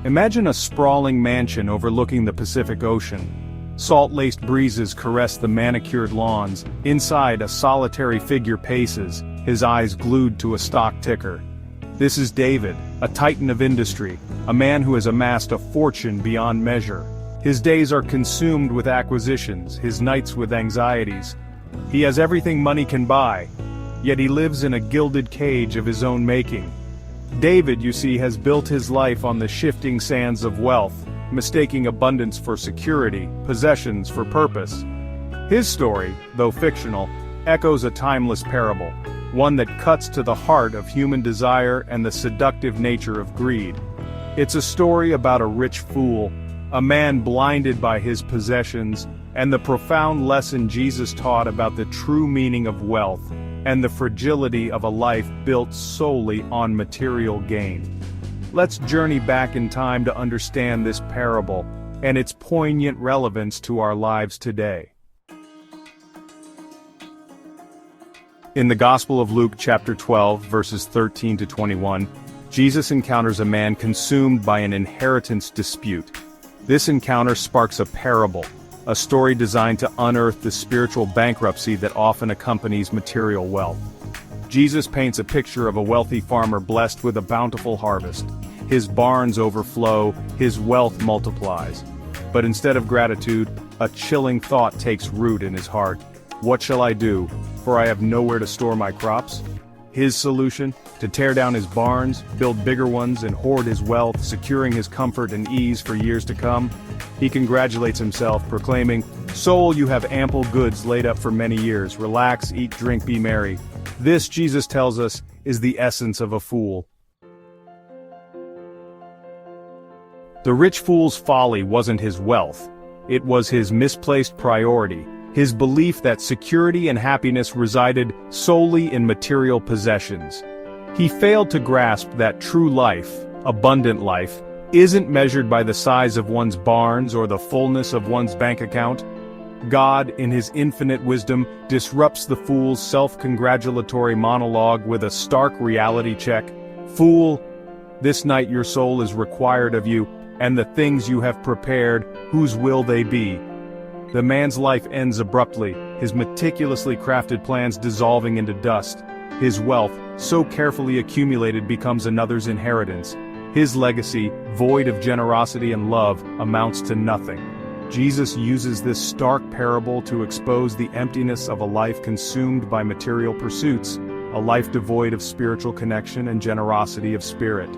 Imagine a sprawling mansion overlooking the Pacific Ocean. Salt-laced breezes caress the manicured lawns. Inside, a solitary figure paces, his eyes glued to a stock ticker. This is David, a titan of industry, a man who has amassed a fortune beyond measure. His days are consumed with acquisitions, his nights with anxieties. He has everything money can buy, yet he lives in a gilded cage of his own making. David, you see, has built his life on the shifting sands of wealth, mistaking abundance for security, possessions for purpose. His story, though fictional, echoes a timeless parable, one that cuts to the heart of human desire and the seductive nature of greed. It's a story about a rich fool, a man blinded by his possessions, and the profound lesson Jesus taught about the true meaning of wealth and the fragility of a life built solely on material gain. Let's journey back in time to understand this parable and its poignant relevance to our lives today. In the Gospel of Luke chapter 12, verses 13 to 21, Jesus encounters a man consumed by an inheritance dispute. This encounter sparks a parable, a story designed to unearth the spiritual bankruptcy that often accompanies material wealth. Jesus paints a picture of a wealthy farmer blessed with a bountiful harvest. His barns overflow, his wealth multiplies. But instead of gratitude, a chilling thought takes root in his heart. What shall I do, for I have nowhere to store my crops? His solution? To tear down his barns, build bigger ones, and hoard his wealth, securing his comfort and ease for years to come. He congratulates himself, proclaiming, "Soul, you have ample goods laid up for many years. Relax, eat, drink, be merry." This, Jesus tells us, is the essence of a fool. The rich fool's folly wasn't his wealth. It was his misplaced priority, his belief that security and happiness resided solely in material possessions. He failed to grasp that true life, abundant life, isn't measured by the size of one's barns or the fullness of one's bank account. God, in his infinite wisdom, disrupts the fool's self-congratulatory monologue with a stark reality check. Fool, this night your soul is required of you, and the things you have prepared, whose will they be? The man's life ends abruptly, his meticulously crafted plans dissolving into dust. His wealth, so carefully accumulated, becomes another's inheritance. His legacy, void of generosity and love, amounts to nothing. Jesus uses this stark parable to expose the emptiness of a life consumed by material pursuits, a life devoid of spiritual connection and generosity of spirit.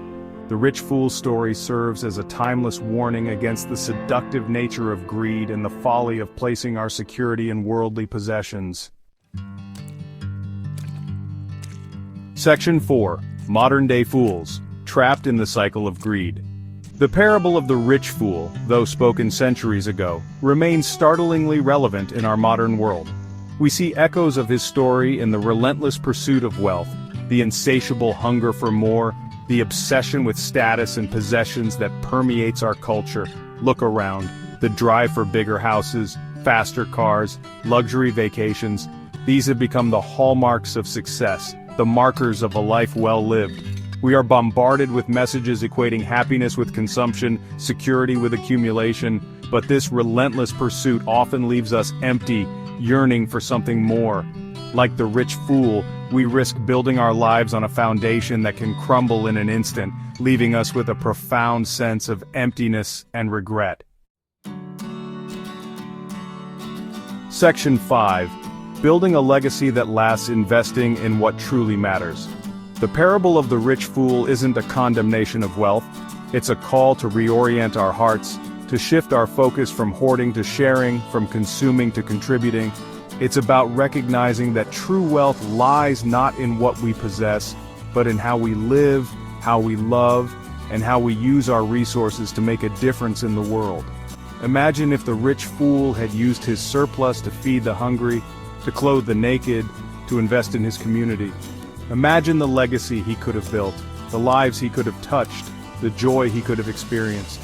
The rich fool's story serves as a timeless warning against the seductive nature of greed and the folly of placing our security in worldly possessions. Section 4. Modern-day fools, trapped in the cycle of greed. The parable of the rich fool, though spoken centuries ago, remains startlingly relevant in our modern world. We see echoes of his story in the relentless pursuit of wealth, the insatiable hunger for more, the obsession with status and possessions that permeates our culture. Look around. The drive for bigger houses, faster cars, luxury vacations. These have become the hallmarks of success, the markers of a life well lived. We are bombarded with messages equating happiness with consumption, security with accumulation, but this relentless pursuit often leaves us empty, yearning for something more. Like the rich fool, we risk building our lives on a foundation that can crumble in an instant, leaving us with a profound sense of emptiness and regret. Section 5. Building a legacy that lasts, investing in what truly matters. The parable of the rich fool isn't a condemnation of wealth. It's a call to reorient our hearts, to shift our focus from hoarding to sharing, from consuming to contributing. It's about recognizing that true wealth lies not in what we possess, but in how we live, how we love, and how we use our resources to make a difference in the world. Imagine if the rich fool had used his surplus to feed the hungry, to clothe the naked, to invest in his community. Imagine the legacy he could have built, the lives he could have touched, the joy he could have experienced.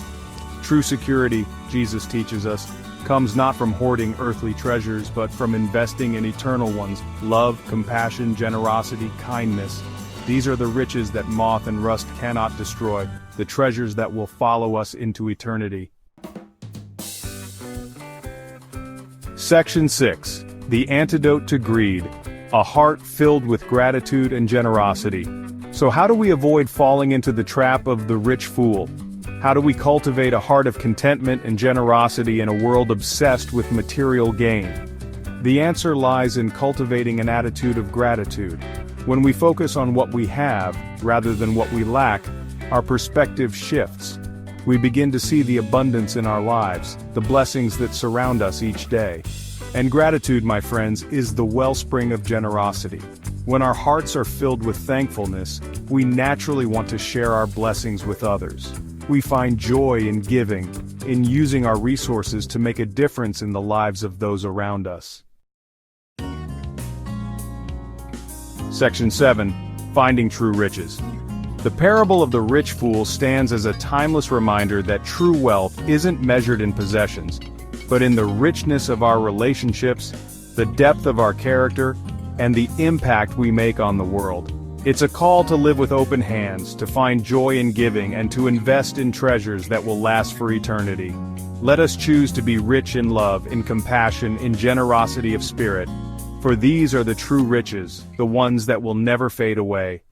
True security, Jesus teaches us, comes not from hoarding earthly treasures, but from investing in eternal ones: love, compassion, generosity, kindness. These are the riches that moth and rust cannot destroy, the treasures that will follow us into eternity. Section 6. The Antidote to Greed. A heart filled with gratitude and generosity. So how do we avoid falling into the trap of the rich fool? How do we cultivate a heart of contentment and generosity in a world obsessed with material gain? The answer lies in cultivating an attitude of gratitude. When we focus on what we have, rather than what we lack, our perspective shifts. We begin to see the abundance in our lives, the blessings that surround us each day. And gratitude, my friends, is the wellspring of generosity. When our hearts are filled with thankfulness, we naturally want to share our blessings with others. We find joy in giving, in using our resources to make a difference in the lives of those around us. Section 7. Finding True Riches. The parable of the rich fool stands as a timeless reminder that true wealth isn't measured in possessions, but in the richness of our relationships, the depth of our character, and the impact we make on the world. It's a call to live with open hands, to find joy in giving, and to invest in treasures that will last for eternity. Let us choose to be rich in love, in compassion, in generosity of spirit. For these are the true riches, the ones that will never fade away.